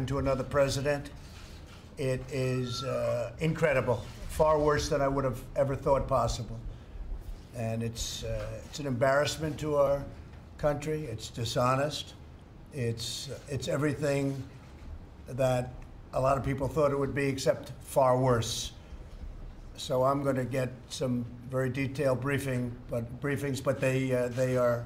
to another president. It is incredible, far worse than I would have ever thought possible. And it's an embarrassment to our country. It's dishonest. It's everything that a lot of people thought it would be, except far worse. So I'm going to get some very detailed briefings, but they are.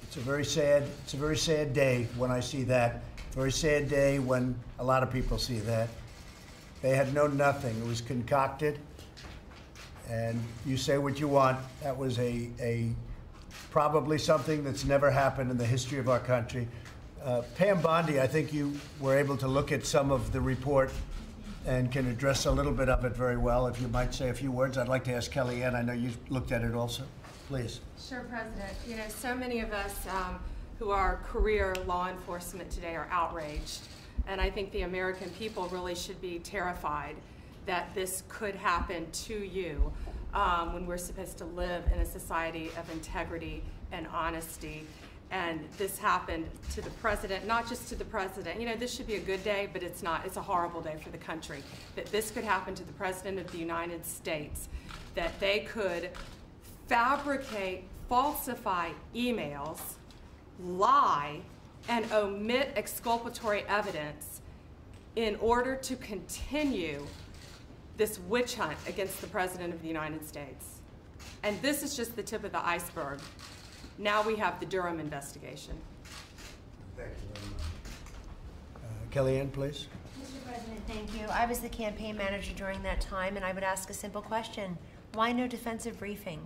It's a very sad day when I see that. Very sad day when a lot of people see that. They had known nothing. It was concocted. And you say what you want. That was probably something that's never happened in the history of our country. Pam Bondi, I think you were able to look at some of the report and can address a little bit of it very well. If you might say a few words, I'd like to ask Kellyanne. I know you looked at it also. Please. Sure, President. You know, so many of us who are career law enforcement today are outraged. And I think the American people really should be terrified that this could happen to you when we're supposed to live in a society of integrity and honesty. And this happened to the president, not just to the president. You know, this should be a good day, but it's not. It's a horrible day for the country. That this could happen to the president of the United States, that they could fabricate, falsify emails, lie, and omit exculpatory evidence in order to continue this witch hunt against the President of the United States. And this is just the tip of the iceberg. Now we have the Durham investigation. Thank you very much. Kellyanne, please. Mr. President, thank you. I was the campaign manager during that time, and I would ask a simple question. Why no defensive briefing?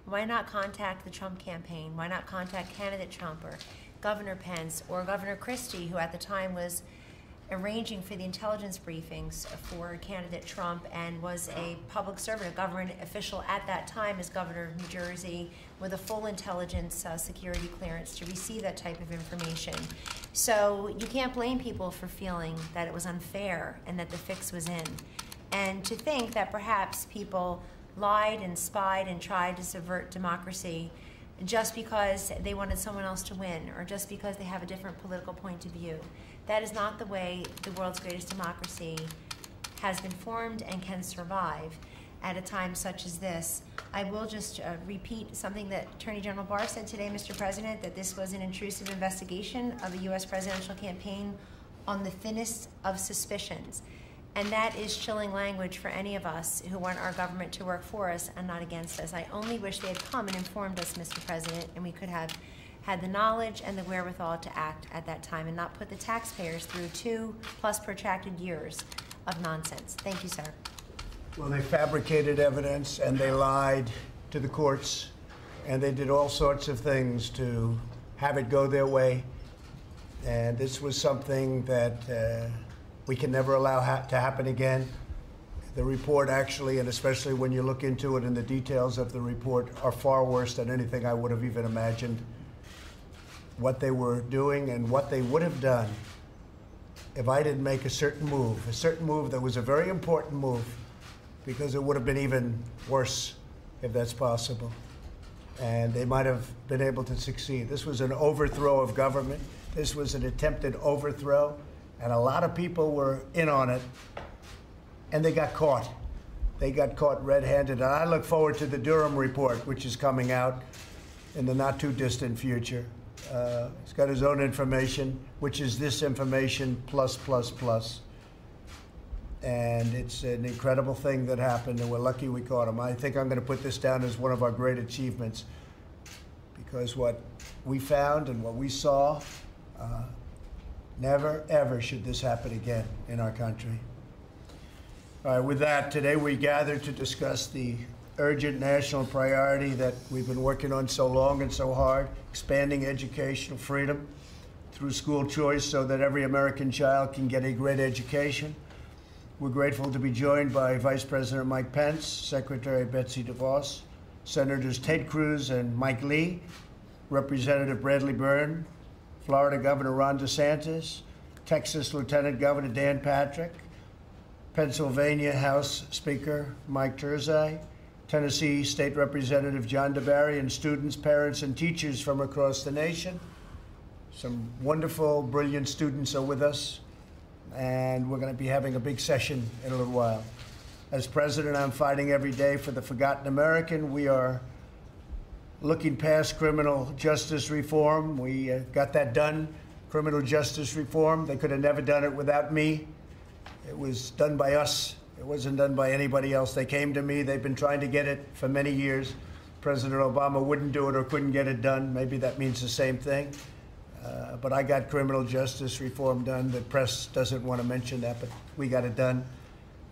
Why not contact the Trump campaign? Why not contact candidate Trump or Governor Pence or Governor Christie, who at the time was arranging for the intelligence briefings for candidate Trump and was a public servant, a government official at that time as governor of New Jersey with a full intelligence security clearance to receive that type of information. So you can't blame people for feeling that it was unfair and that the fix was in. And to think that perhaps people lied and spied and tried to subvert democracy just because they wanted someone else to win or just because they have a different political point of view. That is not the way the world's greatest democracy has been formed and can survive at a time such as this. I will just repeat something that Attorney General Barr said today, Mr. President, that this was an intrusive investigation of the U.S. presidential campaign on the thinnest of suspicions. And that is chilling language for any of us who want our government to work for us and not against us. I only wish they had come and informed us, Mr. President, and we could have had the knowledge and the wherewithal to act at that time and not put the taxpayers through 2+ protracted years of nonsense. Thank you, sir. Well, they fabricated evidence and they lied to the courts and they did all sorts of things to have it go their way. And this was something that we can never allow to happen again. The report actually, and especially when you look into it and the details of the report, are far worse than anything I would have even imagined. What they were doing and what they would have done if I didn't make a certain move that was a very important move, because it would have been even worse if that's possible. And they might have been able to succeed. This was an overthrow of government. This was an attempted overthrow. And a lot of people were in on it, and they got caught. They got caught red-handed. And I look forward to the Durham report, which is coming out in the not-too-distant future. He's got his own information, which is this information plus. And it's an incredible thing that happened, and we're lucky we caught him. I think I'm going to put this down as one of our great achievements, because what we found and what we saw, never, ever should this happen again in our country. All right, with that, today we gathered to discuss the urgent national priority that we've been working on so long and so hard, expanding educational freedom through school choice so that every American child can get a great education. We're grateful to be joined by Vice President Mike Pence, Secretary Betsy DeVos, Senators Ted Cruz and Mike Lee, Representative Bradley Byrne, Florida Governor Ron DeSantis, Texas Lieutenant Governor Dan Patrick, Pennsylvania House Speaker Mike Turzai, Tennessee State Representative John DeBarry, and students, parents, and teachers from across the nation. Some wonderful, brilliant students are with us, and we're going to be having a big session in a little while. As president, I'm fighting every day for the forgotten American. We are looking past criminal justice reform. We got that done. Criminal justice reform, they could have never done it without me. It was done by us. It wasn't done by anybody else. They came to me. They've been trying to get it for many years. President Obama wouldn't do it or couldn't get it done. Maybe that means the same thing. But I got criminal justice reform done. The press doesn't want to mention that, but we got it done.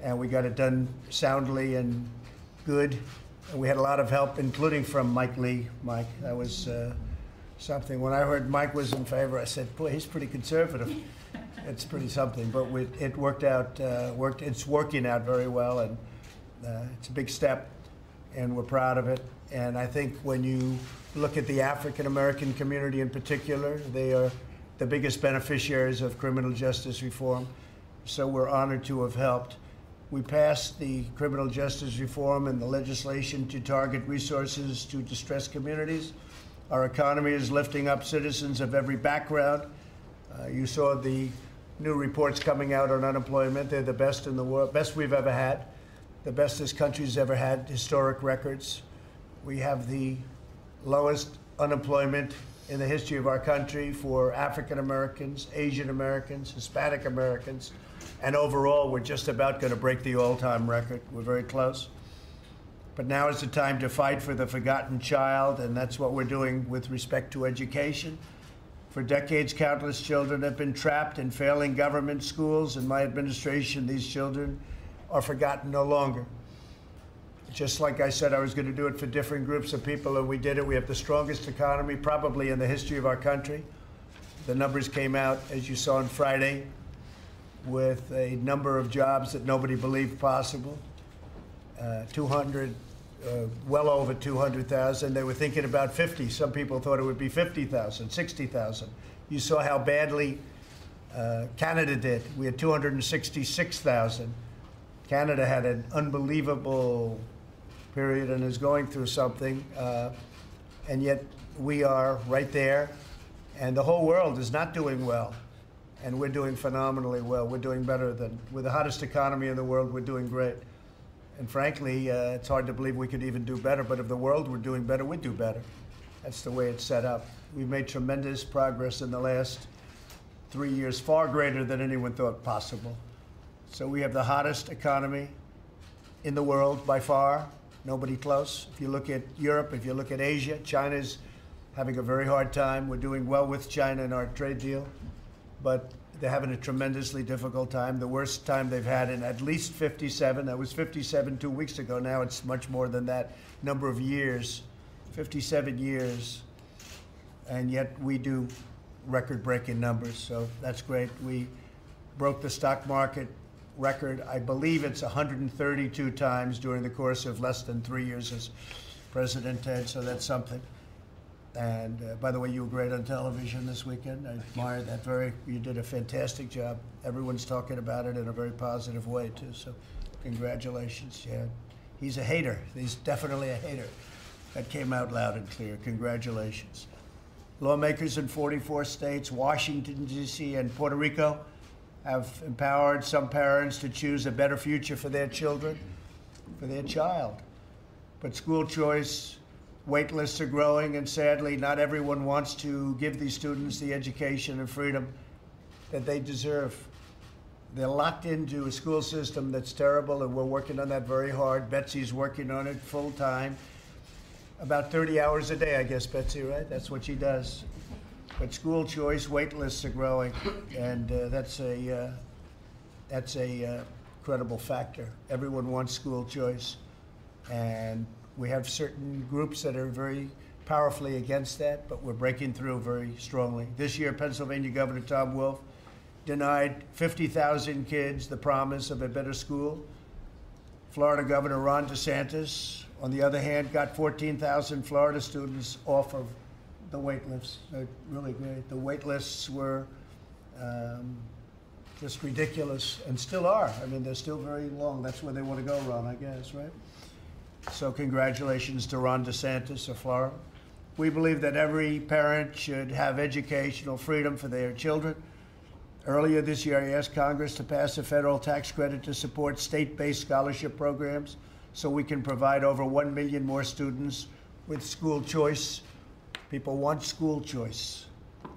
And we got it done soundly and good. And we had a lot of help, including from Mike Lee. Mike, that was something. When I heard Mike was in favor, I said, boy, he's pretty conservative. It's pretty something. But it worked out. It's working out very well, and it's a big step, and we're proud of it. And I think when you look at the African American community in particular, they are the biggest beneficiaries of criminal justice reform. So we're honored to have helped. We passed the criminal justice reform and the legislation to target resources to distressed communities. Our economy is lifting up citizens of every background. You saw the new reports coming out on unemployment. They're the best in the world, best we've ever had, the best this country's ever had, historic records. We have the lowest unemployment in the history of our country for African Americans, Asian Americans, Hispanic Americans, and overall, we're just about going to break the all-time record. We're very close. But now is the time to fight for the forgotten child, and that's what we're doing with respect to education. For decades, countless children have been trapped in failing government schools. In my administration, these children are forgotten no longer. Just like I said I was going to do it for different groups of people, and we did it. We have the strongest economy probably in the history of our country. The numbers came out, as you saw on Friday, with a number of jobs that nobody believed possible. Well over 200,000. They were thinking about 50. Some people thought it would be 50,000, 60,000. You saw how badly Canada did. We had 266,000. Canada had an unbelievable period and is going through something, and yet we are right there, and the whole world is not doing well, and we're doing phenomenally well. We're doing better than, we're the hottest economy in the world. We're doing great, and frankly, it's hard to believe we could even do better, but if the world were doing better, we'd do better. That's the way it's set up. We've made tremendous progress in the last 3 years, far greater than anyone thought possible. So we have the hottest economy in the world by far, nobody close. If you look at Europe, if you look at Asia, China's having a very hard time. We're doing well with China in our trade deal, but they're having a tremendously difficult time, the worst time they've had in at least 57. That was 57 2 weeks ago. Now it's much more than that number of years, 57 years, and yet we do record-breaking numbers, so that's great. We broke the stock market record. I believe it's 132 times during the course of less than 3 years as president, Ted, so that's something. And by the way, you were great on television this weekend. I admired that you did a fantastic job. Everyone's talking about it in a very positive way, too, so congratulations. Yeah, he's a hater. He's definitely a hater. That came out loud and clear. Congratulations. Lawmakers in 44 states, Washington, D.C., and Puerto Rico have empowered some parents to choose a better future for their children, for their child. But school choice, wait lists are growing, and sadly, not everyone wants to give these students the education and freedom that they deserve. They're locked into a school system that's terrible, and we're working on that very hard. Betsy's working on it full time. About 30 hours a day, I guess, Betsy, right? That's what she does. But school choice wait lists are growing, and that's a credible factor. Everyone wants school choice, and we have certain groups that are very powerfully against that, but we're breaking through very strongly. This year, Pennsylvania Governor Tom Wolf denied 50,000 kids the promise of a better school. Florida Governor Ron DeSantis, on the other hand, got 14,000 Florida students off of the wait lists. Really great. The wait lists were just ridiculous, and still are. I mean, they're still very long. That's where they want to go, Ron, I guess, right? So congratulations to Ron DeSantis of Florida. We believe that every parent should have educational freedom for their children. Earlier this year, I asked Congress to pass a federal tax credit to support state-based scholarship programs so we can provide over 1 million more students with school choice. People want school choice.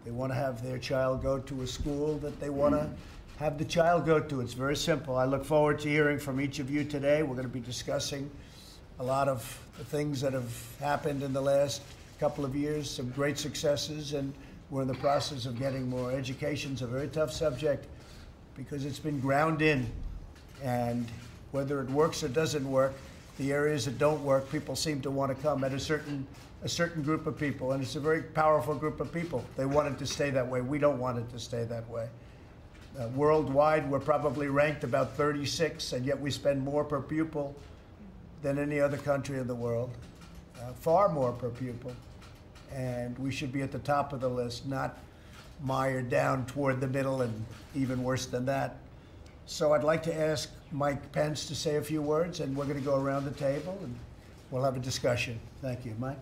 They want to have their child go to a school that they want to have the child go to. It's very simple. I look forward to hearing from each of you today. We're going to be discussing a lot of the things that have happened in the last couple of years, some great successes, and we're in the process of getting more. Education's a very tough subject because it's been ground in, and whether it works or doesn't work, the areas that don't work, people seem to want to come at a certain group of people, and it's a very powerful group of people. They want it to stay that way. We don't want it to stay that way. Worldwide, we're probably ranked about 36, and yet we spend more per pupil than any other country in the world, far more per pupil. And we should be at the top of the list, not mired down toward the middle and even worse than that. So I'd like to ask Mike Pence to say a few words, and we're going to go around the table and we'll have a discussion. Thank you. Mike?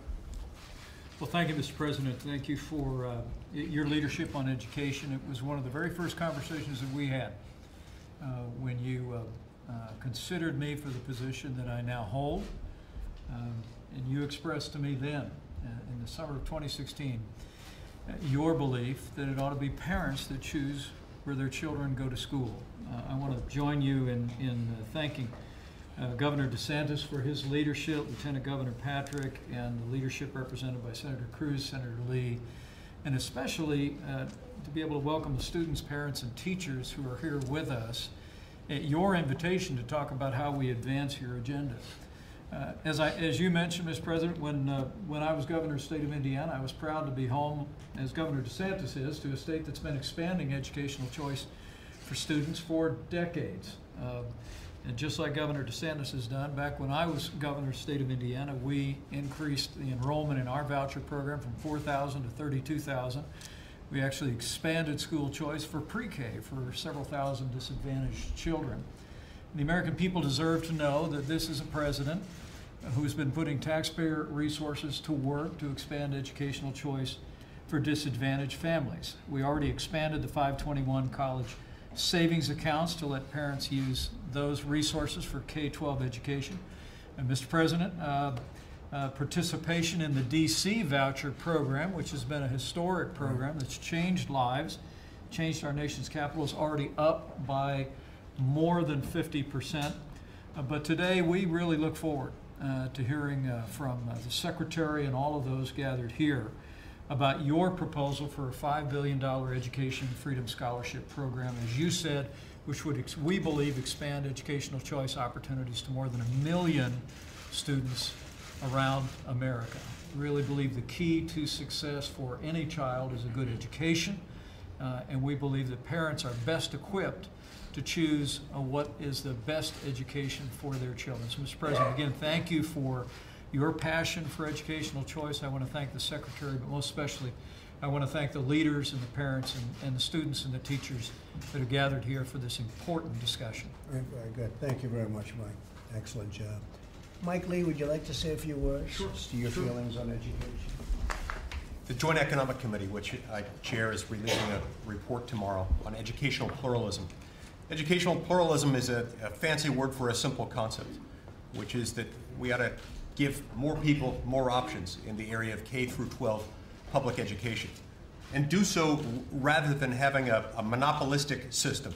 Well, thank you, Mr. President. Thank you for your leadership on education. It was one of the very first conversations that we had when you considered me for the position that I now hold. And you expressed to me then, in the summer of 2016, your belief that it ought to be parents that choose where their children go to school. I want to join you in thanking Governor DeSantis for his leadership, Lieutenant Governor Patrick, and the leadership represented by Senator Cruz, Senator Lee, and especially to be able to welcome the students, parents, and teachers who are here with us at your invitation to talk about how we advance your agenda. As you mentioned, Mr. President, when I was governor of the state of Indiana, I was proud to be home, as Governor DeSantis is, to a state that's been expanding educational choice for students for decades. And just like Governor DeSantis has done, back when I was governor of the state of Indiana, we increased the enrollment in our voucher program from 4,000 to 32,000. We actually expanded school choice for pre-K for several thousand disadvantaged children. And the American people deserve to know that this is a president who's been putting taxpayer resources to work to expand educational choice for disadvantaged families. We already expanded the 521 college savings accounts to let parents use those resources for K-12 education. And Mr. President, participation in the DC voucher program, which has been a historic program that's changed lives, changed our nation's capital, is already up by more than 50%. But today we really look forward to hearing from the Secretary and all of those gathered here about your proposal for a $5 billion education freedom scholarship program, as you said, which would, we believe, expand educational choice opportunities to more than 1 million students around America. We really believe the key to success for any child is a good education, and we believe that parents are best equipped to choose what is the best education for their children. So, Mr. President, again, thank you for your passion for educational choice. I want to thank the Secretary, but most especially, I want to thank the leaders and the parents and the students and the teachers that are gathered here for this important discussion. Very, very good. Thank you very much, Mike. Excellent job. Mike Lee, would you like to say a few words to your feelings on education? The Joint Economic Committee, which I chair, is releasing a report tomorrow on educational pluralism. Educational pluralism is a fancy word for a simple concept, which is that we ought to give more people more options in the area of K through 12 public education, and do so rather than having a monopolistic system,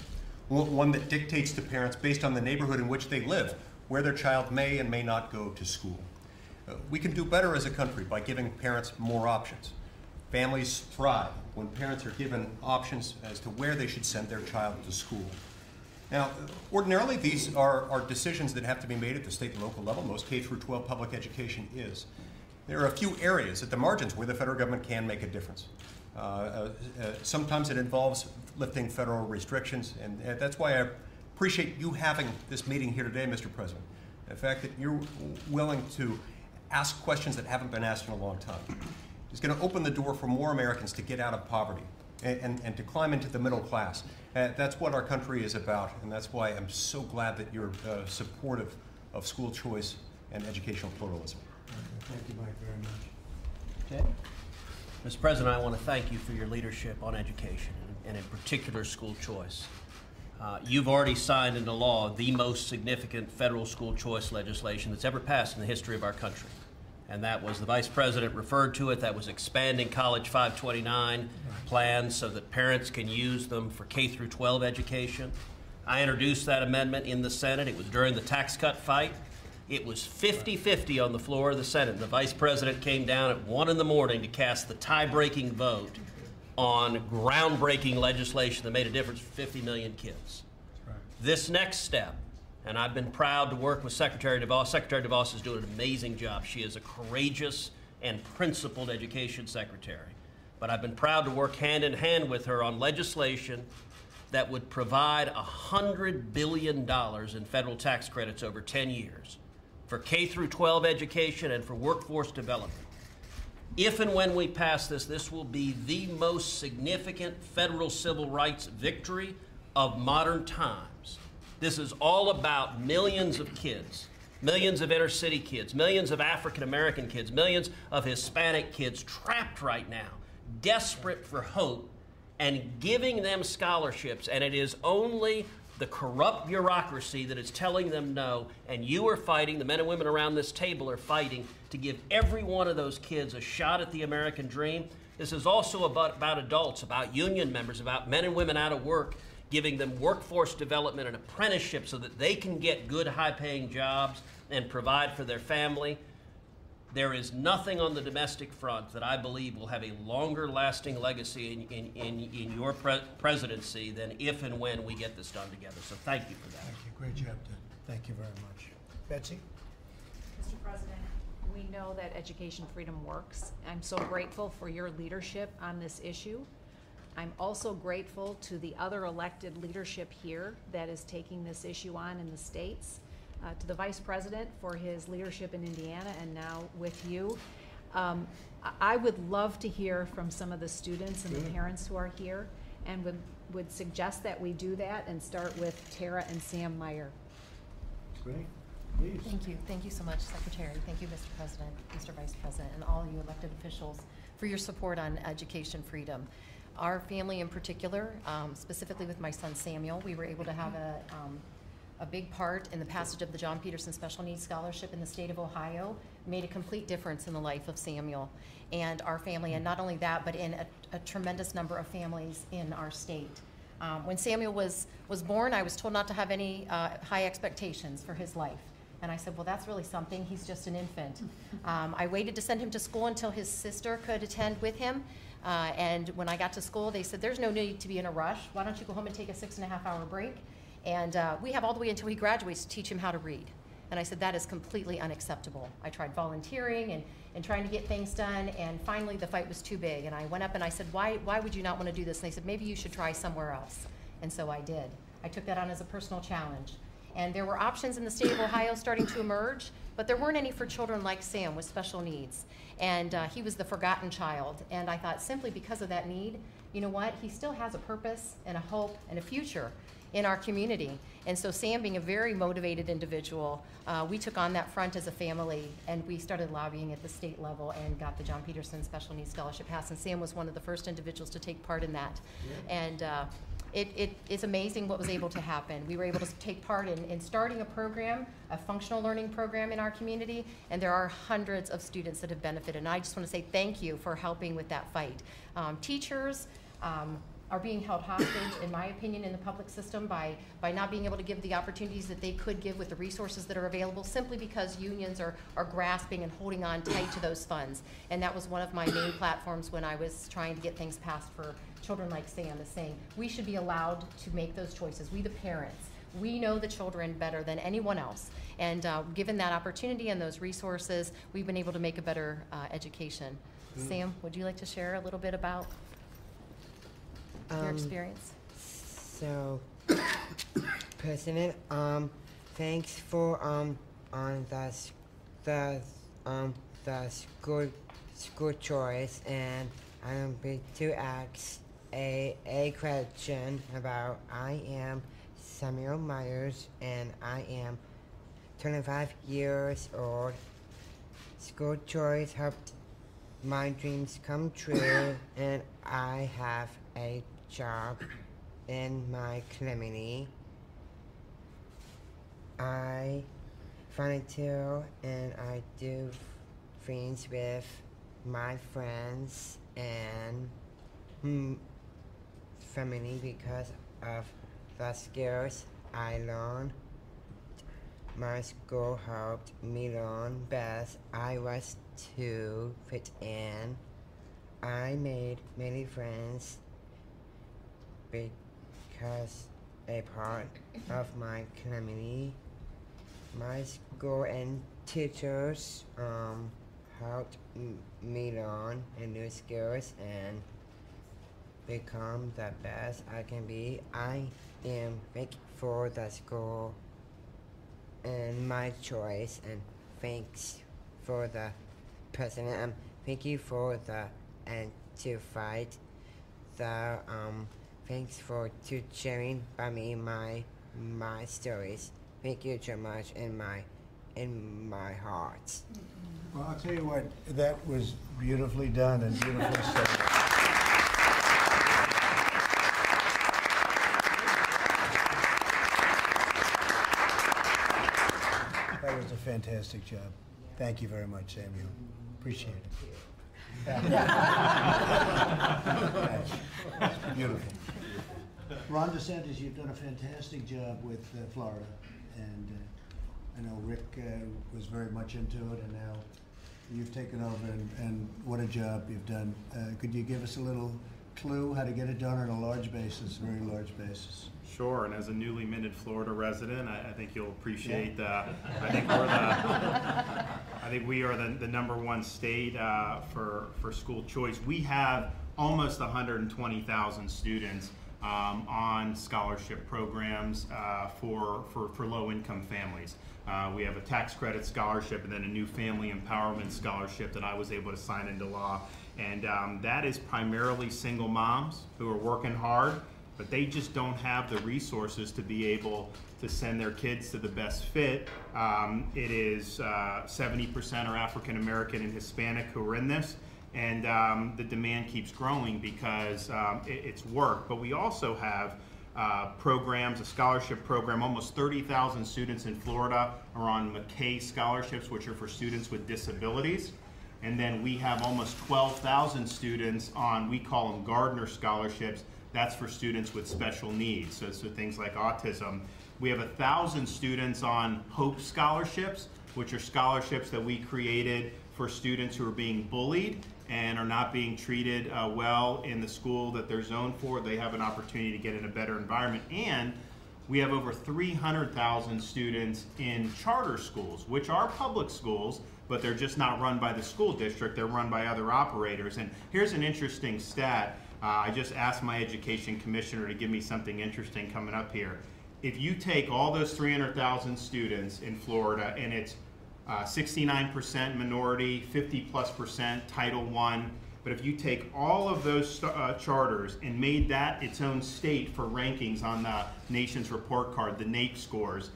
one that dictates to parents based on the neighborhood in which they live, where their child may and may not go to school. We can do better as a country by giving parents more options. Families thrive when parents are given options as to where they should send their child to school. Now, ordinarily, these are decisions that have to be made at the state and local level. Most K through 12 public education is. There are a few areas at the margins where the federal government can make a difference. Sometimes it involves lifting federal restrictions, and that's why I appreciate you having this meeting here today, Mr. President. The fact that you're willing to ask questions that haven't been asked in a long time is going to open the door for more Americans to get out of poverty and to climb into the middle class. That's what our country is about, and that's why I'm so glad that you're supportive of school choice and educational pluralism. Thank you, Mike, very much. Ted? Mr. President, I want to thank you for your leadership on education, and in particular school choice. You've already signed into law the most significant federal school choice legislation that's ever passed in the history of our country. And that was, the Vice President referred to it, that was expanding College 529 plans so that parents can use them for K through 12 education. I introduced that amendment in the Senate. It was during the tax cut fight. It was 50-50 on the floor of the Senate. The Vice President came down at 1 in the morning to cast the tie-breaking vote on groundbreaking legislation that made a difference for 50 million kids. Right. This next step, and I've been proud to work with Secretary DeVos. Secretary DeVos is doing an amazing job. She is a courageous and principled education secretary. But I've been proud to work hand in hand with her on legislation that would provide $100 billion in federal tax credits over 10 years for K through 12 education and for workforce development. If and when we pass this, this will be the most significant federal civil rights victory of modern times. This is all about millions of kids, millions of inner city kids, millions of African American kids, millions of Hispanic kids trapped right now, desperate for hope, and giving them scholarships. And it is only the corrupt bureaucracy that is telling them no, and you are fighting, the men and women around this table are fighting to give every one of those kids a shot at the American dream. This is also about adults, about union members, about men and women out of work, giving them workforce development and apprenticeship so that they can get good, high-paying jobs and provide for their family. There is nothing on the domestic front that I believe will have a longer-lasting legacy in your presidency than if and when we get this done together. So thank you for that. Thank you. Great job, Ted. Thank you very much. Betsy? Mr. President, we know that education freedom works. I'm so grateful for your leadership on this issue. I'm also grateful to the other elected leadership here that is taking this issue on in the states, to the Vice President for his leadership in Indiana and now with you. I would love to hear from some of the students and the parents who are here, and would suggest that we do that and start with Tara and Sam Meyer. Great. Please. Thank you. Thank you so much, Secretary. Thank you, Mr. President, Mr. Vice President, and all you elected officials for your support on education freedom. Our family in particular, specifically with my son Samuel, we were able to have a big part in the passage of the John Peterson Special Needs Scholarship in the state of Ohio. Made a complete difference in the life of Samuel and our family, and not only that, but in a tremendous number of families in our state. When Samuel was born, I was told not to have any high expectations for his life. And I said, well, that's really something. He's just an infant. I waited to send him to school until his sister could attend with him. And when I got to school, they said, there's no need to be in a rush. Why don't you go home and take a 6.5-hour break? And we have all the way until he graduates to teach him how to read. And I said, that is completely unacceptable. I tried volunteering and trying to get things done, and finally the fight was too big. And I went up and I said, why would you not want to do this? And they said, maybe you should try somewhere else. And so I did. I took that on as a personal challenge. And there were options in the state of Ohio starting to emerge, but there weren't any for children like Sam with special needs. And he was the forgotten child. And I thought, simply because of that need, you know what? He still has a purpose and a hope and a future in our community. And so Sam, being a very motivated individual, we took on that front as a family, and we started lobbying at the state level and got the John Peterson Special Needs Scholarship passed. And Sam was one of the first individuals to take part in that. Yeah. And it's amazing what was able to happen. We were able to take part in starting a program, a functional learning program in our community, and there are hundreds of students that have benefited. And I just want to say thank you for helping with that fight. Teachers are being held hostage, in my opinion, in the public system by not being able to give the opportunities that they could give with the resources that are available, simply because unions are grasping and holding on tight to those funds. And that was one of my main platforms when I was trying to get things passed for children like Sam, is saying we should be allowed to make those choices. We, the parents, we know the children better than anyone else. And given that opportunity and those resources, we've been able to make a better education. Sam, would you like to share a little bit about your experience? So, President, thanks for the school choice, and I'm going to ask a question about. I am Samuel Myers, and I am 25 years old. School choice helped my dreams come true, and I have a job in my community. I volunteer and I do things with my friends and family because of the skills I learned. My school helped me learn best. I was to fit in. I made many friends because a part of my community. My school and teachers helped me learn new skills and become the best I can be. I am thankful for the school and my choice, and thanks for the president. Thank you for the and to fight the thanks for to sharing by me my stories. Thank you so much in my heart. Well, I'll tell you what, that was beautifully done and beautifully said. That was a fantastic job. Thank you very much, Samuel. Appreciate it. That's beautiful. Ron DeSantis, you've done a fantastic job with Florida, and I know Rick was very much into it, and now you've taken over, and what a job you've done. Could you give us a little clue how to get it done on a large basis, very large basis? Sure, and as a newly minted Florida resident, I think you'll appreciate. I think we are the #1 state for school choice. We have almost 120,000 students on scholarship programs for low-income families. We have a tax credit scholarship and then a new family empowerment scholarship that I was able to sign into law. And that is primarily single moms who are working hard, but they just don't have the resources to be able to send their kids to the best fit. It is 70% are African American and Hispanic who are in this, and the demand keeps growing because it's work. But we also have programs, a scholarship program. Almost 30,000 students in Florida are on McKay scholarships, which are for students with disabilities. And then we have almost 12,000 students on, we call them Gardner scholarships. That's for students with special needs, so things like autism. We have 1,000 students on Hope scholarships, which are scholarships that we created for students who are being bullied and are not being treated well in the school that they're zoned for. They have an opportunity to get in a better environment. And we have over 300,000 students in charter schools, which are public schools, but they're just not run by the school district. They're run by other operators. And here's an interesting stat. I just asked my education commissioner to give me something interesting coming up here. If you take all those 300,000 students in Florida, and it's 69% minority, 50+% Title I, but if you take all of those charters and made that its own state for rankings on the nation's report card, the NAEP scores,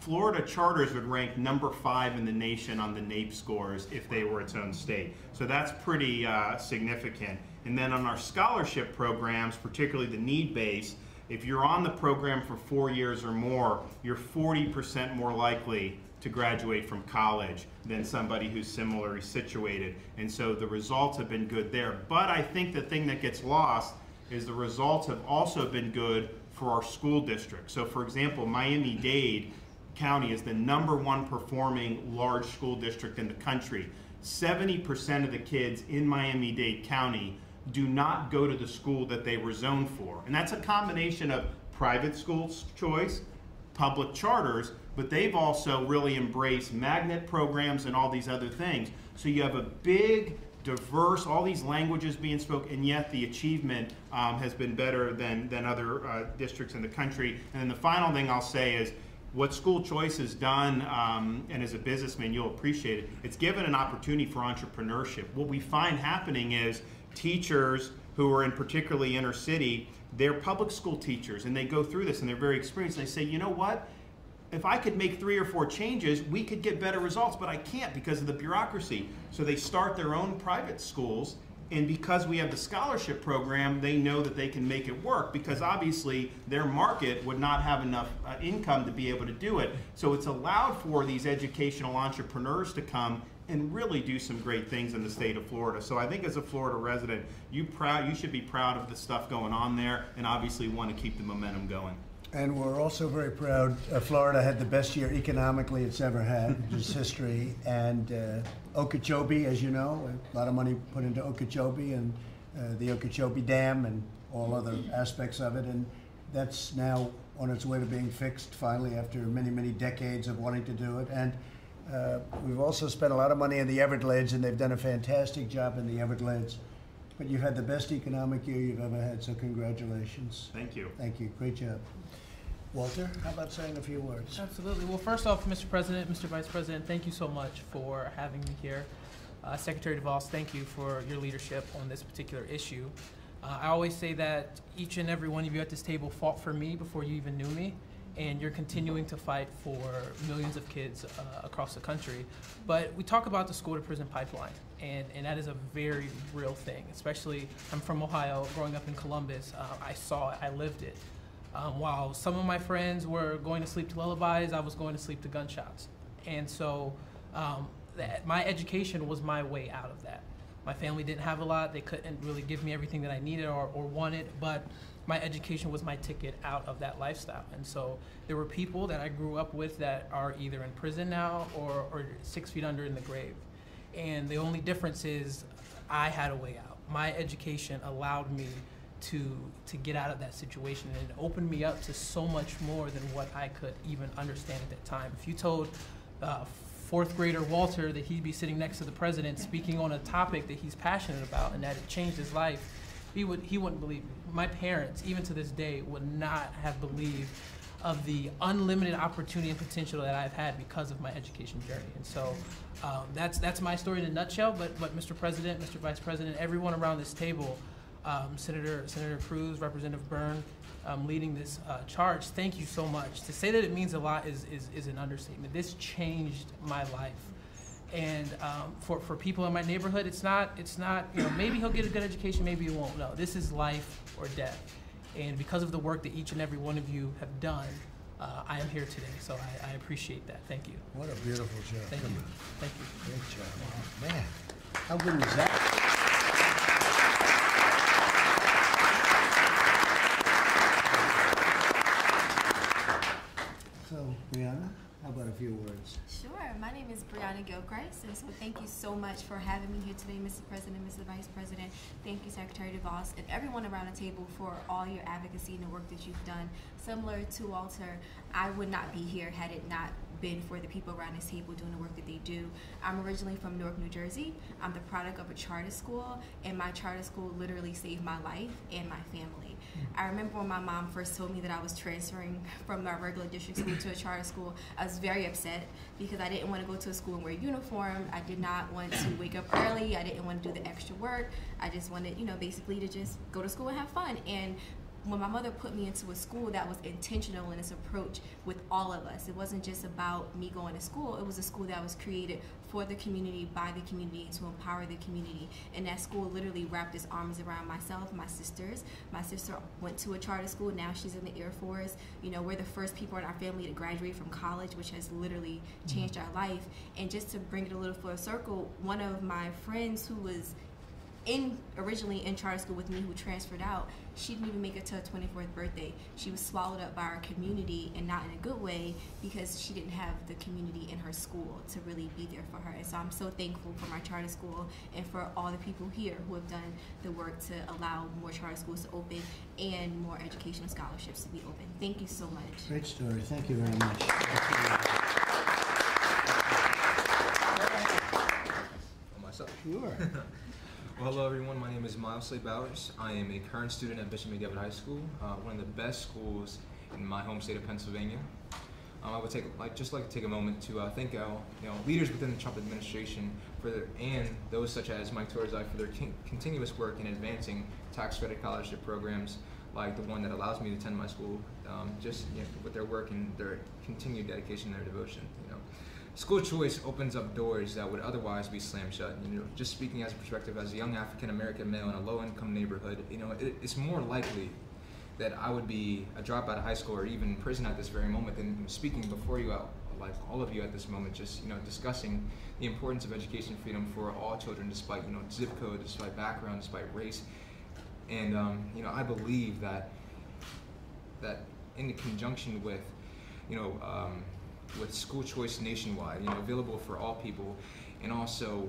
Florida charters would rank #5 in the nation on the NAEP scores if they were its own state. So that's pretty significant. And then on our scholarship programs, particularly the need-based, if you're on the program for 4 years or more, you're 40% more likely to graduate from college than somebody who's similarly situated. And so the results have been good there. But I think the thing that gets lost is the results have also been good for our school district. So for example, Miami-Dade County is the #1 performing large school district in the country. 70% of the kids in Miami-Dade County do not go to the school that they were zoned for. And that's a combination of private school choice, public charters, but they've also really embraced magnet programs and all these other things. So you have a big, diverse, all these languages being spoken, and yet the achievement has been better than other districts in the country. And then the final thing I'll say is, what school choice has done, and as a businessman you'll appreciate it, it's given an opportunity for entrepreneurship. What we find happening is teachers who are in particularly inner city, they're public school teachers, and they go through this and they're very experienced. They say, you know what? if I could make 3 or 4 changes, we could get better results, but I can't because of the bureaucracy. So they start their own private schools, and because we have the scholarship program, they know that they can make it work because obviously their market would not have enough income to be able to do it. So it's allowed for these educational entrepreneurs to come and really do some great things in the state of Florida. So I think as a Florida resident, you should be proud of the stuff going on there and obviously want to keep the momentum going. And we're also very proud. Florida had the best year economically it's ever had, which is history. And Okeechobee, as you know, a lot of money put into Okeechobee and the Okeechobee Dam and all other aspects of it. And that's now on its way to being fixed finally after many, many decades of wanting to do it. And we've also spent a lot of money in the Everglades, and they've done a fantastic job in the Everglades. But you've had the best economic year you've ever had, so congratulations. Thank you. Thank you. Great job. Walter, how about saying a few words? Absolutely. Well, first off, Mr. President, Mr. Vice President, thank you so much for having me here. Secretary DeVos, thank you for your leadership on this particular issue. I always say that each and every one of you at this table fought for me before you even knew me, and you're continuing to fight for millions of kids across the country. But we talk about the school-to-prison pipeline, and that is a very real thing, especially I'm from Ohio, growing up in Columbus. I saw it, I lived it. While some of my friends were going to sleep to lullabies, I was going to sleep to gunshots. And so my education was my way out of that. My family didn't have a lot. They couldn't really give me everything that I needed or wanted, but my education was my ticket out of that lifestyle. And so there were people that I grew up with that are either in prison now or 6 feet under in the grave. And the only difference is I had a way out. My education allowed me to get out of that situation, and it opened me up to so much more than what I could even understand at that time. If you told 4th grader Walter that he'd be sitting next to the president speaking on a topic that he's passionate about and that it changed his life, he wouldn't believe me. My parents, even to this day, would not have believed of the unlimited opportunity and potential that I've had because of my education journey. And so that's my story in a nutshell, but Mr. President, Mr. Vice President, everyone around this table, Senator Cruz, Representative Byrne, leading this charge. Thank you so much. To say that it means a lot is an understatement. This changed my life, and for people in my neighborhood, it's not maybe he'll get a good education, maybe he won't. No, this is life or death, and because of the work that each and every one of you have done, I am here today. So I appreciate that. Thank you. What a beautiful job. Thank you. Thank you. Great job. Oh, man, how good was that? So, Brianna, how about a few words? Sure. My name is Brianna Gilchrist, and so thank you so much for having me here today, Mr. President, Mr. Vice President. Thank you, Secretary DeVos, and everyone around the table for all your advocacy and the work that you've done. Similar to Walter, I would not be here had it not been for the people around this table doing the work that they do. I'm originally from Newark, New Jersey. I'm the product of a charter school, and my charter school literally saved my life and my family. I remember when my mom first told me that I was transferring from my regular district school to a charter school, I was very upset because I didn't want to go to a school and wear a uniform. I did not want to wake up early. I didn't want to do the extra work. I just wanted, basically to just go to school and have fun. And when my mother put me into a school that was intentional in its approach with all of us, it wasn't just about me going to school. It was a school that was created for the community, by the community, to empower the community. And that school literally wrapped its arms around myself, my sisters. My sister went to a charter school. Now she's in the Air Force. We're the first people in our family to graduate from college, which has literally changed our life. And just to bring it a little full circle, one of my friends who was originally in charter school with me, who transferred out, she didn't even make it to her 24th birthday. She was swallowed up by our community, and not in a good way, because she didn't have the community in her school to really be there for her. And so I'm so thankful for my charter school and for all the people here who have done the work to allow more charter schools to open and more educational scholarships to be open. Thank you so much. Great story. Thank you very much. Myself. Sure. Well, hello everyone, my name is Miles Slade Bowers. I am a current student at Bishop McDevitt High School, one of the best schools in my home state of Pennsylvania. I would just like to take a moment to thank our leaders within the Trump administration and those such as Mike Torzai for their continuous work in advancing tax credit scholarship programs, like the one that allows me to attend my school, just with their work and their continued dedication and their devotion. School choice opens up doors that would otherwise be slammed shut. Just speaking as a perspective as a young African American male in a low-income neighborhood, it's more likely that I would be a dropout of high school or even in prison at this very moment than speaking before you out, like all of you at this moment, just discussing the importance of education freedom for all children, despite zip code, despite background, despite race. And I believe that in conjunction with with school choice nationwide, available for all people, and also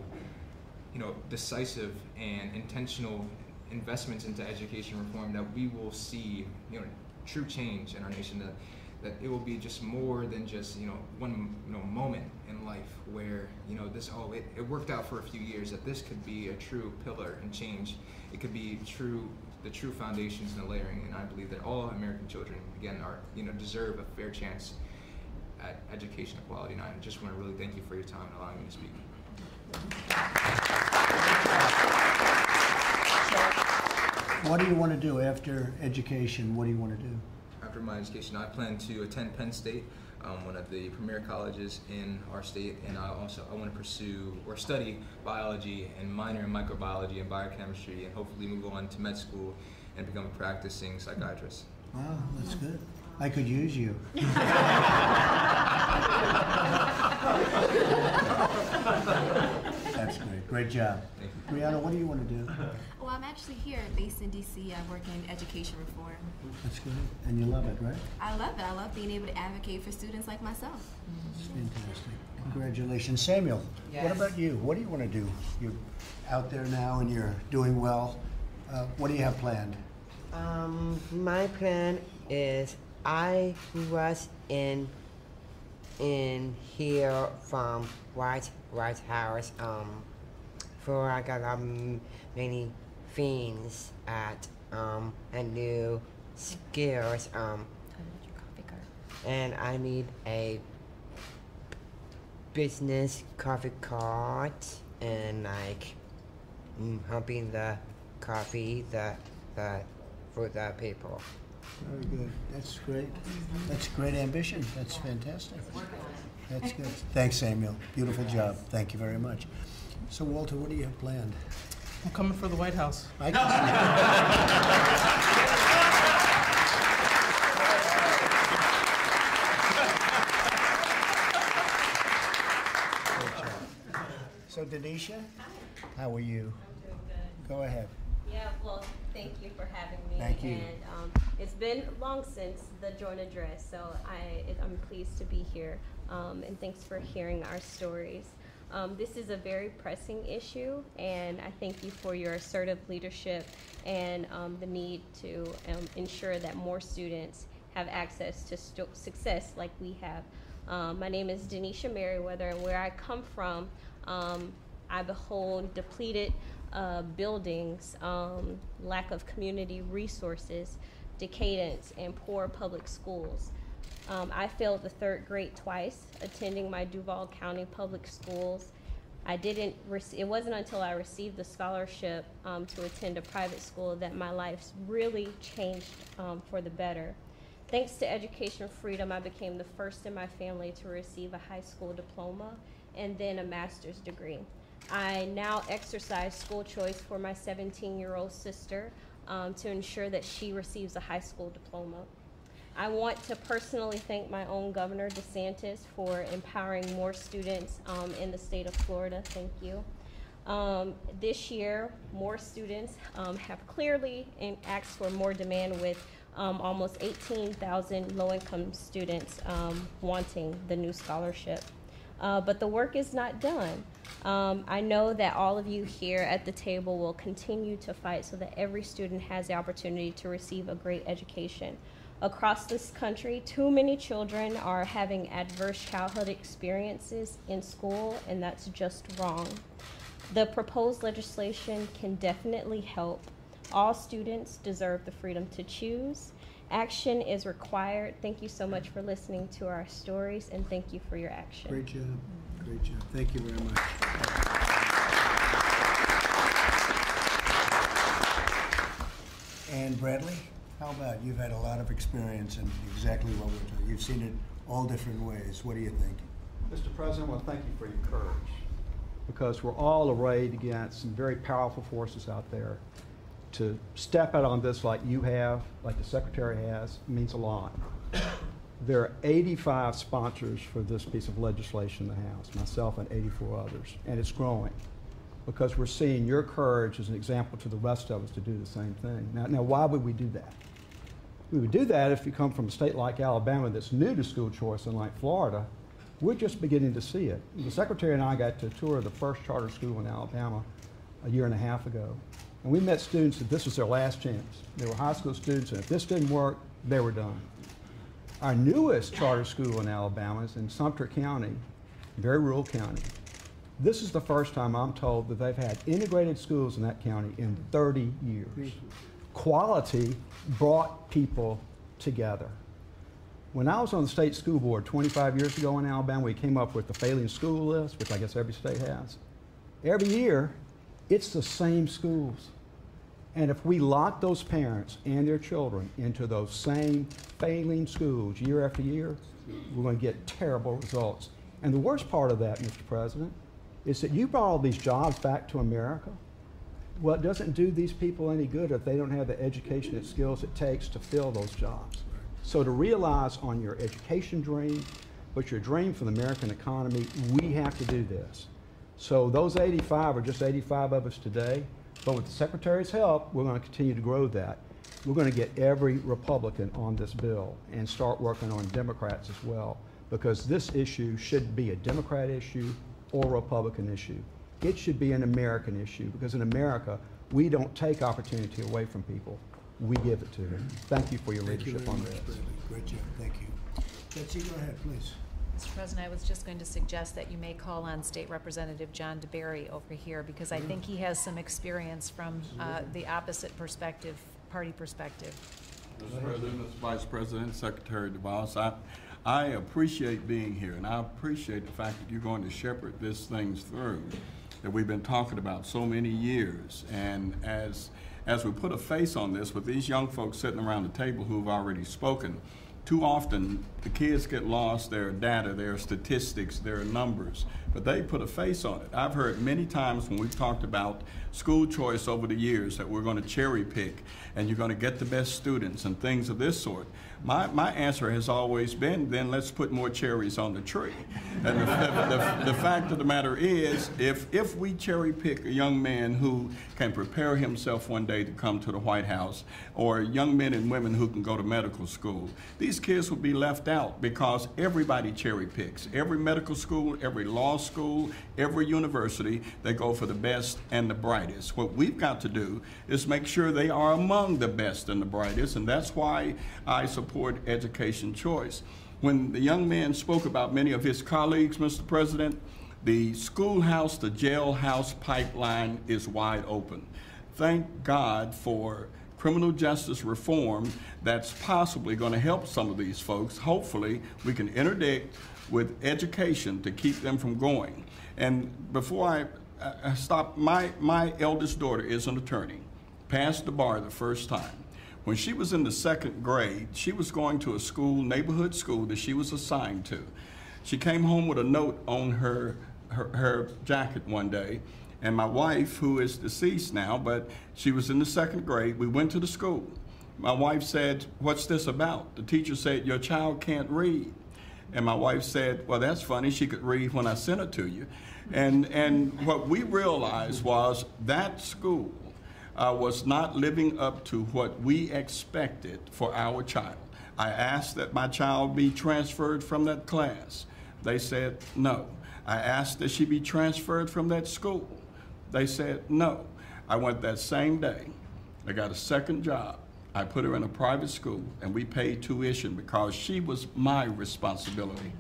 decisive and intentional investments into education reform, that we will see true change in our nation, that it will be just more than just one moment in life where it worked out for a few years, that this could be a true pillar and change. It could be the true foundations and the layering, and I believe that all American children again are deserve a fair chance at education equality. And I just want to really thank you for your time and allowing me to speak. What do you want to do after education? What do you want to do? After my education, I plan to attend Penn State, one of the premier colleges in our state, and I want to pursue or study biology and minor in microbiology and biochemistry, and hopefully move on to med school and become a practicing psychiatrist. Wow, that's good. I could use you. That's great. Great job. Thank you. Brianna, what do you want to do? Well, I'm actually here based in D.C. I work in education reform. That's good. And you love it, right? I love it. I love being able to advocate for students like myself. That's fantastic. Congratulations. Samuel, what about you? What do you want to do? You're out there now and you're doing well. What do you have planned? My plan is I was in here from White House for I got many things at and new skills and I need a business coffee cart and like helping the coffee for the people. Very good. That's great. That's great ambition. That's fantastic. That's good. Thanks, Samuel. Beautiful job. Thank you very much. So, Walter, what do you have planned? I'm coming for the White House. I can see. So, Denisha, how are you? I'm doing good. Go ahead. Yeah, well, thank you for having me. Thank you. And it's been long since the joint address, so I'm pleased to be here. And thanks for hearing our stories. This is a very pressing issue, and I thank you for your assertive leadership and the need to ensure that more students have access to success like we have. My name is Denisha Merriweather, and where I come from, I behold depleted buildings, lack of community resources, decadence, and poor public schools. I failed the 3rd grade twice, attending my Duval County public schools. It wasn't until I received the scholarship to attend a private school that my life really changed for the better. Thanks to education freedom, I became the first in my family to receive a high school diploma and then a master's degree. I now exercise school choice for my 17-year-old sister to ensure that she receives a high school diploma. I want to personally thank my own Governor DeSantis for empowering more students in the state of Florida. Thank you. This year, more students have clearly asked for more demand, with almost 18,000 low-income students wanting the new scholarship. But the work is not done. I know that all of you here at the table will continue to fight so that every student has the opportunity to receive a great education. Across this country, too many children are having adverse childhood experiences in school, and that's just wrong. The proposed legislation can definitely help. All students deserve the freedom to choose. Action is required. Thank you so much for listening to our stories, and thank you for your action. Great job. Great job. Thank you very much. And Bradley? How about, you've had a lot of experience in exactly what we're doing. You've seen it all different ways. What do you think? Mr. President, I want to thank you for your courage, because we're all arrayed against some very powerful forces out there. To step out on this like you have, like the Secretary has, means a lot. There are 85 sponsors for this piece of legislation in the House, myself and 84 others, and it's growing because we're seeing your courage as an example to the rest of us to do the same thing. Now why would we do that? We would do that if you come from a state like Alabama that's new to school choice, and like Florida, we're just beginning to see it. The Secretary and I got to tour the first charter school in Alabama a year and a half ago, and we met students that this was their last chance. They were high school students, and if this didn't work, they were done. Our newest charter school in Alabama is in Sumter County, very rural county. This is the first time I'm told that they've had integrated schools in that county in 30 years. Quality brought people together. When I was on the state school board 25 years ago in Alabama, we came up with the failing school list, which I guess every state has. Every year, it's the same schools. And if we lock those parents and their children into those same failing schools year after year, we're going to get terrible results. And the worst part of that, Mr. President, is that you brought all these jobs back to America. Well, it doesn't do these people any good if they don't have the education and skills it takes to fill those jobs. So to realize on your education dream, but your dream for the American economy, we have to do this. So those 85 are just 85 of us today, but with the Secretary's help, we're going to continue to grow that. We're going to get every Republican on this bill and start working on Democrats as well, because this issue shouldn't be a Democrat issue or a Republican issue. It should be an American issue, because in America, we don't take opportunity away from people. We give it to them. Thank you for your leadership on this. Great job. Thank you. Betsy, go ahead, please. Mr. President, I was just going to suggest that you may call on State Representative John DeBerry over here, because I think he has some experience from the opposite perspective, party perspective. Mr. President, Mr. Vice President, Secretary DeVos, I appreciate being here, and I appreciate the fact that you're going to shepherd this things through that we've been talking about so many years. And as we put a face on this with these young folks sitting around the table who've already spoken, too often the kids get lost, their data, their statistics, their numbers, but they put a face on it. I've heard many times when we've talked about school choice over the years that we're going to cherry pick and you're going to get the best students and things of this sort. My answer has always been, then let's put more cherries on the tree. And the fact of the matter is, if we cherry pick a young man who can prepare himself one day to come to the White House, or young men and women who can go to medical school, these kids will be left out because everybody cherry picks. Every medical school, every law school, every university, they go for the best and the brightest. What we've got to do is make sure they are among the best and the brightest, and that's why I support education choice. When the young man spoke about many of his colleagues, Mr. President, the schoolhouse to jailhouse pipeline is wide open. Thank God for criminal justice reform that's possibly going to help some of these folks. Hopefully, we can interdict with education to keep them from going. And before I stop, my eldest daughter is an attorney, passed the bar the first time. When she was in the 2nd grade, she was going to a school, neighborhood school that she was assigned to. She came home with a note on her jacket one day, and my wife, who is deceased now, but she was in the 2nd grade, we went to the school. My wife said, "What's this about?" The teacher said, "Your child can't read." And my wife said, "Well, that's funny, she could read when I sent it to you." And what we realized was that school was not living up to what we expected for our child. I asked that my child be transferred from that class. They said no. I asked that she be transferred from that school. They said no. I went that same day. I got a second job. I put her in a private school, and we paid tuition because she was my responsibility.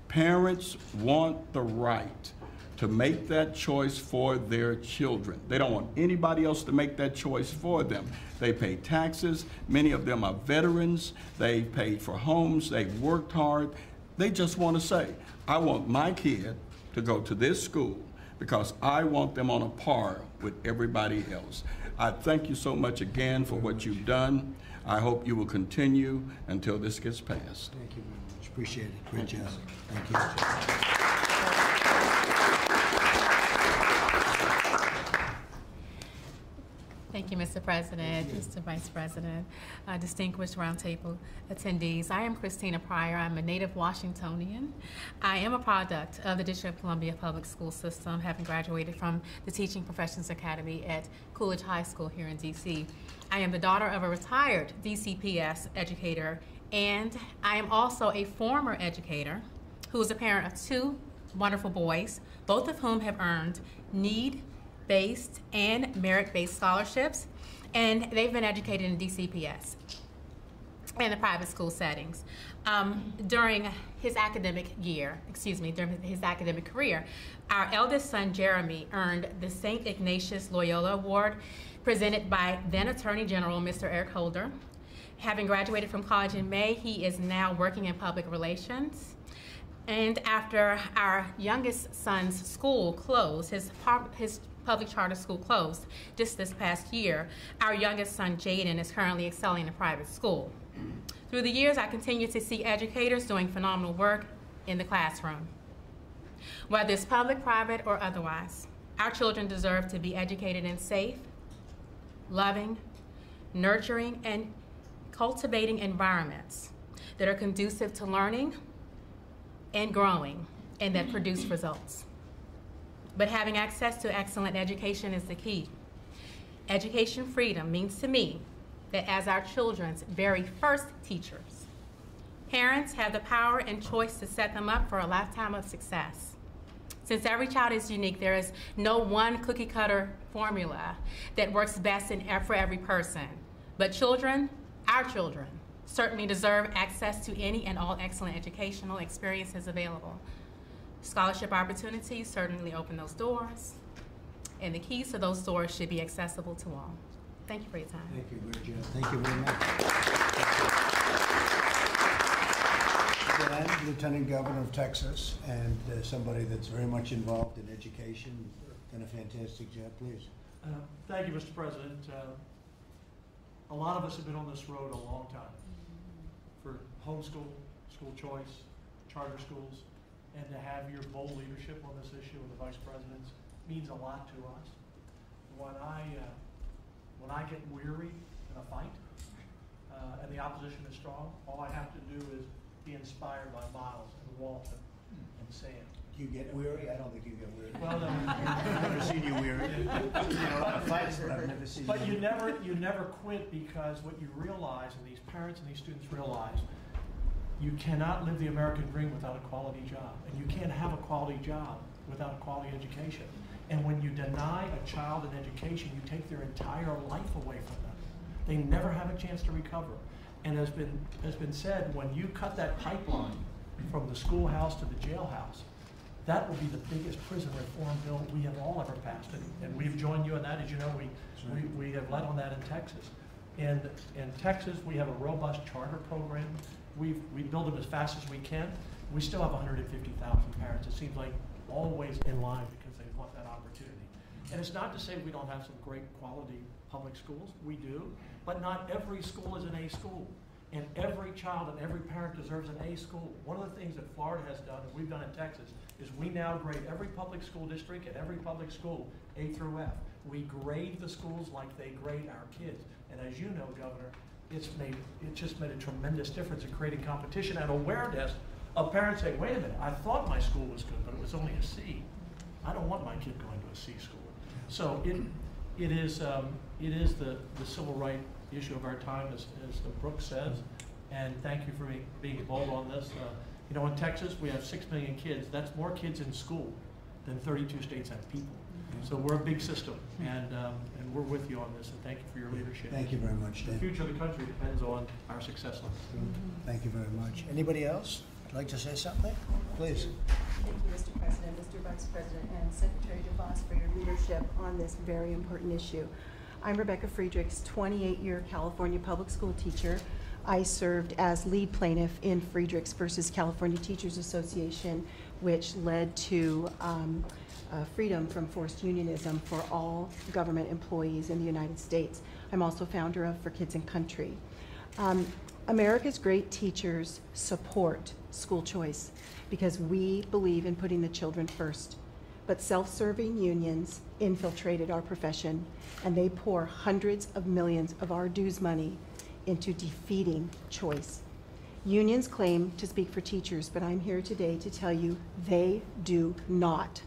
Parents want the right to make that choice for their children. They don't want anybody else to make that choice for them. They pay taxes. Many of them are veterans. They paid for homes. They've worked hard. They just want to say, I want my kid to go to this school because I want them on a par with everybody else. I thank you so much again for what you've done. I hope you will continue until this gets passed. Thank you very much. Appreciate it. Great job. Thank you. Thank you, Mr. President, Mr. Vice President, distinguished roundtable attendees. I am Christina Pryor. I'm a native Washingtonian. I am a product of the District of Columbia Public School System, having graduated from the Teaching Professions Academy at Coolidge High School here in D.C. I am the daughter of a retired DCPS educator, and I am also a former educator who is a parent of 2 wonderful boys, both of whom have earned need-based and merit-based scholarships, and they've been educated in DCPS and the private school settings. During his academic career, our eldest son, Jeremy, earned the St. Ignatius Loyola Award presented by then Attorney General, Mr. Eric Holder. Having graduated from college in May, he is now working in public relations. And after our youngest son's school closed, his public charter school closed just this past year, our youngest son, Jaden, is currently excelling in a private school. Through the years, I continue to see educators doing phenomenal work in the classroom. Whether it's public, private, or otherwise, our children deserve to be educated in safe, loving, nurturing, and cultivating environments that are conducive to learning and growing, and that produce results. But having access to excellent education is the key. Education freedom means to me that as our children's very first teachers, parents have the power and choice to set them up for a lifetime of success. Since every child is unique, there is no one cookie-cutter formula that works best for every person. But children, our children, certainly deserve access to any and all excellent educational experiences available. Scholarship opportunities certainly open those doors, and the keys to those doors should be accessible to all. Thank you for your time. Thank you, good job. Thank you very much. Dan, Lieutenant Governor of Texas, and somebody that's very much involved in education. Done a fantastic job, please. Thank you, Mr. President. A lot of us have been on this road a long time. For homeschool, school choice, charter schools, and to have your bold leadership on this issue of the Vice President's means a lot to us. When I get weary in a fight and the opposition is strong, all I have to do is be inspired by Miles and Walt and Sam. You get weary? I don't think you get weary. Well, no. I've never seen you weary. I've been in a lot of fights, but I've never seen But you you never quit, because what you realize, and these parents and these students realize, you cannot live the American dream without a quality job. And you can't have a quality job without a quality education. And when you deny a child an education, you take their entire life away from them. They never have a chance to recover. And as been said, when you cut that pipeline from the schoolhouse to the jailhouse, that will be the biggest prison reform bill we have all ever passed. And we've joined you in that. As you know, we have led on that in Texas. In Texas, we have a robust charter program. We build them as fast as we can. We still have 150,000 parents. It seems like always in line because they want that opportunity. And it's not to say we don't have some great quality public schools. We do. But not every school is an A school. And every child and every parent deserves an A school. One of the things that Florida has done, and we've done in Texas, is we now grade every public school district and every public school A through F. We grade the schools like they grade our kids. And as you know, Governor, it just made a tremendous difference in creating competition and awareness of parents saying, wait a minute, I thought my school was good, but it was only a C. I don't want my kid going to a C school. So it is the civil right issue of our time, as Brooks says, and thank you for being bold on this. You know, in Texas, we have 6 million kids. That's more kids in school than 32 states have people. So we're a big system, and we're with you on this, and thank you for your leadership. Thank you very much, Dan. The future of the country depends on our success on this. Thank you very much. Anybody else like to say something? Please. Thank you, Mr. President, Mr. Vice President, and Secretary DeVos for your leadership on this very important issue. I'm Rebecca Friedrichs, 28-year California public school teacher. I served as lead plaintiff in Friedrichs versus California Teachers Association, which led to freedom from forced unionism for all government employees in the United States. I'm also founder of For Kids and Country. America's great teachers support school choice because we believe in putting the children first. But self-serving unions infiltrated our profession, and they pour hundreds of millions of our dues money into defeating choice. Unions claim to speak for teachers, but I'm here today to tell you they do not.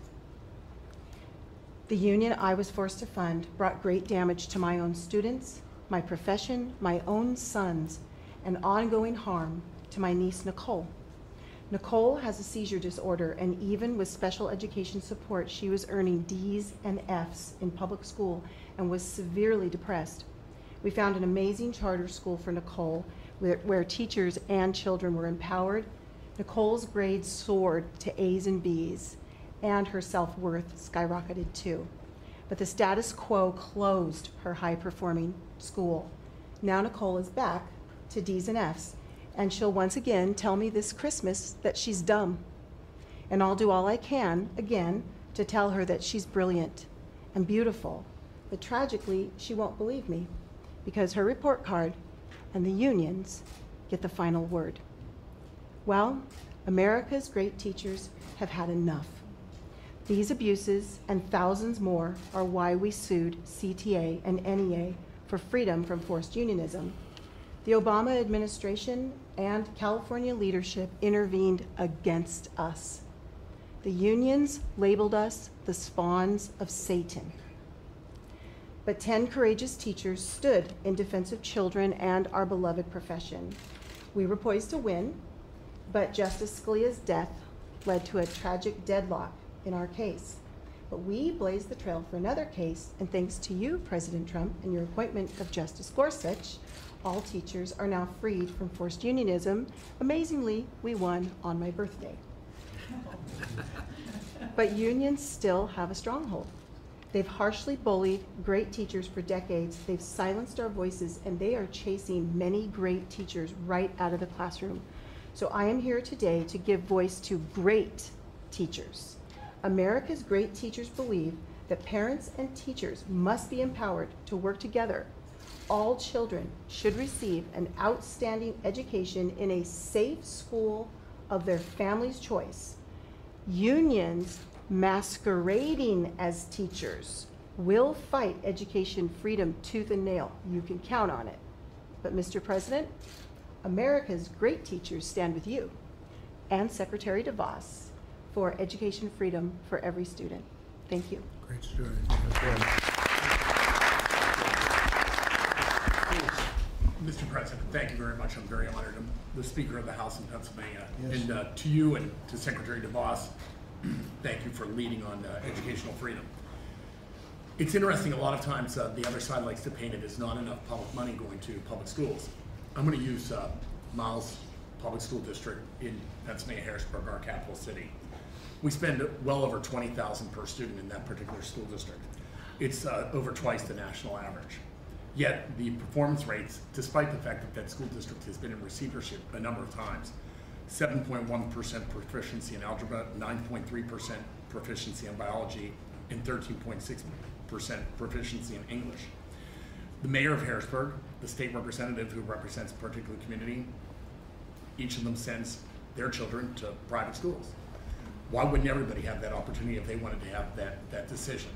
The union I was forced to fund brought great damage to my own students, my profession, my own sons, and ongoing harm to my niece, Nicole. Nicole has a seizure disorder, and even with special education support, she was earning D's and F's in public school and was severely depressed. We found an amazing charter school for Nicole where teachers and children were empowered. Nicole's grades soared to A's and B's, and her self-worth skyrocketed too. But the status quo closed her high-performing school. Now Nicole is back to D's and F's, and she'll once again tell me this Christmas that she's dumb. And I'll do all I can, again, to tell her that she's brilliant and beautiful. But tragically, she won't believe me because her report card and the unions get the final word. Well, America's great teachers have had enough. These abuses and thousands more are why we sued CTA and NEA for freedom from forced unionism. The Obama administration and California leadership intervened against us. The unions labeled us the spawns of Satan. But 10 courageous teachers stood in defense of children and our beloved profession. We were poised to win, but Justice Scalia's death led to a tragic deadlock in our case. But we blazed the trail for another case, and thanks to you, President Trump, and your appointment of Justice Gorsuch, all teachers are now freed from forced unionism. Amazingly, we won on my birthday. But unions still have a stronghold. They've harshly bullied great teachers for decades. They've silenced our voices, and they are chasing many great teachers right out of the classroom. So I am here today to give voice to great teachers. America's great teachers believe that parents and teachers must be empowered to work together. All children should receive an outstanding education in a safe school of their family's choice. Unions masquerading as teachers will fight education freedom tooth and nail. You can count on it. But Mr. President, America's great teachers stand with you and Secretary DeVos for education freedom for every student. Thank you. Great story. Mr. President, thank you very much. I'm very honored. I'm the Speaker of the House in Pennsylvania. Yes. And to you and to Secretary DeVos, thank you for leading on educational freedom. It's interesting, a lot of times the other side likes to paint it as not enough public money going to public schools. I'm going to use Miles Public School District in Pennsylvania, Harrisburg, our capital city. We spend well over $20,000 per student in that particular school district. It's over twice the national average. Yet the performance rates, despite the fact that that school district has been in receivership a number of times, 7.1% proficiency in algebra, 9.3% proficiency in biology, and 13.6% proficiency in English. The mayor of Harrisburg, the state representative who represents a particular community, each of them sends their children to private schools. Why wouldn't everybody have that opportunity if they wanted to have that decision?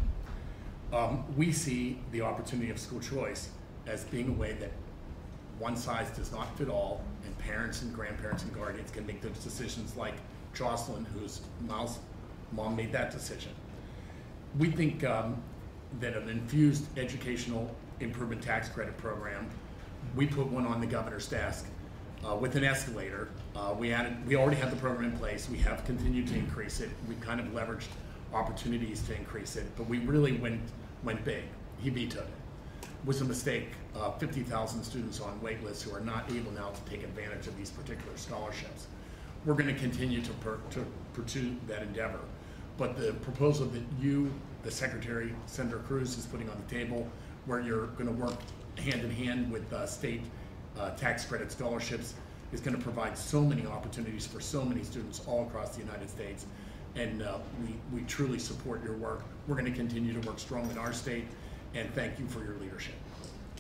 We see the opportunity of school choice as being a way that one size does not fit all, and parents and grandparents and guardians can make those decisions, like Jocelyn, whose Miles' mom made that decision. We think that an infused educational improvement tax credit program, we put one on the governor's desk with an escalator. We already had the program in place. We have continued to increase it. We kind of leveraged opportunities to increase it, but we really went big. He vetoed it. It was a mistake. 50,000 students on wait lists who are not able now to take advantage of these particular scholarships. We're going to continue to pursue that endeavor. But the proposal that you, the Secretary, Senator Cruz, is putting on the table, where you're going to work hand in hand with state tax credit scholarships is going to provide so many opportunities for so many students all across the United States. And we truly support your work. We're going to continue to work strong in our state, and thank you for your leadership.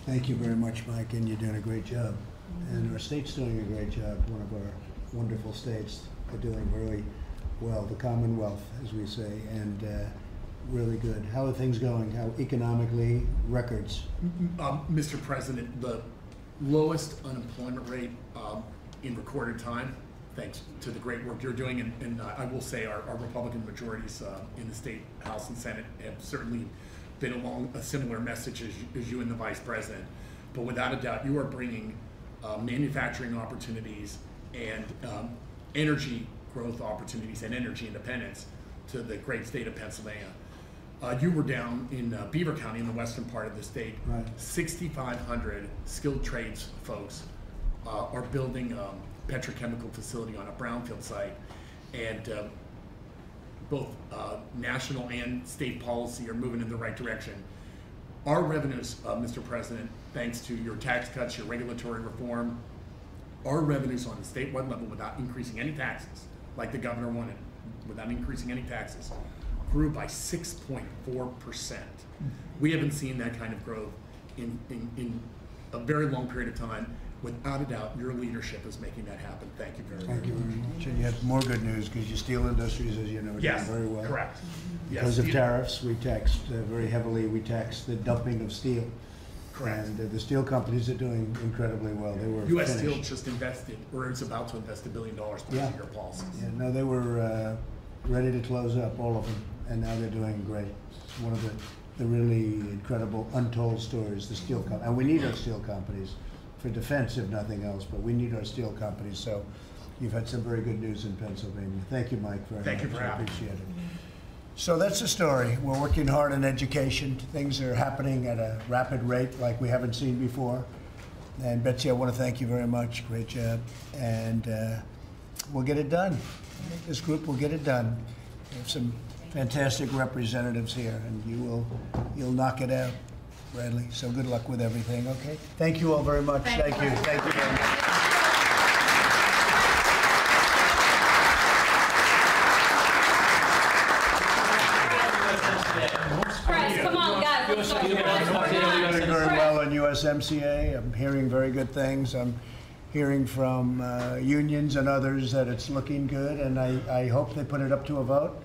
Thank you very much, Mike, and you're doing a great job. And our state's doing a great job. One of our wonderful states are doing really well, the Commonwealth, as we say, and really good. How are things going? How economically, records? Mr. President, the lowest unemployment rate in recorded time, thanks to the great work you're doing, and I will say our Republican majorities in the state House and Senate have certainly been along a similar message as you and the Vice President. But without a doubt, you are bringing manufacturing opportunities and energy growth opportunities and energy independence to the great state of Pennsylvania. You were down in Beaver County in the western part of the state. Right. 6,500 skilled trades folks are building a petrochemical facility on a brownfield site, and both national and state policy are moving in the right direction. Our revenues, Mr. President, thanks to your tax cuts, your regulatory reform, our revenues on the statewide level without increasing any taxes, like the governor wanted, without increasing any taxes, grew by 6.4%. We haven't seen that kind of growth in a very long period of time. Without a doubt, your leadership is making that happen. Thank you very much. Thank you very much. And you have more good news because your steel industries, as you know, are doing very well. Correct. Because of tariffs, we taxed very heavily. We taxed the dumping of steel. Correct. And the steel companies are doing incredibly well. They were U.S. finished. Steel just invested, or is about to invest $1 billion because of your policies. Yeah, no, they were ready to close up, all of them, and now they're doing great. It's one of the really incredible untold stories, the steel company. And we need our steel companies for defense, if nothing else, but we need our steel companies. So you've had some very good news in Pennsylvania. Thank you, Mike, very much. Thank you for having me. I appreciate it. So that's the story. We're working hard on education. Things are happening at a rapid rate like we haven't seen before. And Betsy, I want to thank you very much. Great job. And we'll get it done. This group will get it done. We have some fantastic representatives here, and you'll knock it out, Bradley. So good luck with everything, okay? Thank you all very much. Thank you. Thank you very much. Press, come on, guys. Let's go. We're doing very well on USMCA. I'm hearing very good things. I'm hearing from unions and others that it's looking good, and I hope they put it up to a vote.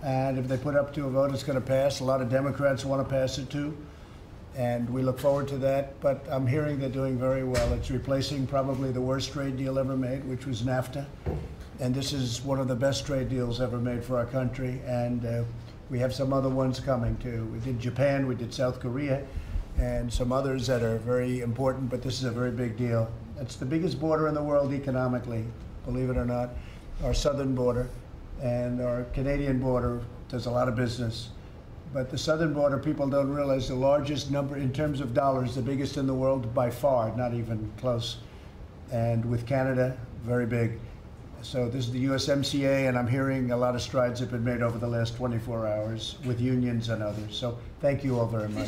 And if they put it up to a vote, it's going to pass. A lot of Democrats want to pass it too, and we look forward to that. But I'm hearing they're doing very well. It's replacing probably the worst trade deal ever made, which was NAFTA. And this is one of the best trade deals ever made for our country. And we have some other ones coming too. We did Japan, we did South Korea, and some others that are very important, but this is a very big deal. It's the biggest border in the world economically, believe it or not, our southern border. And our Canadian border does a lot of business. But the southern border, people don't realize the largest number in terms of dollars, the biggest in the world by far, not even close. And with Canada, very big. So this is the USMCA, and I'm hearing a lot of strides have been made over the last 24 hours with unions and others. So thank you all very much.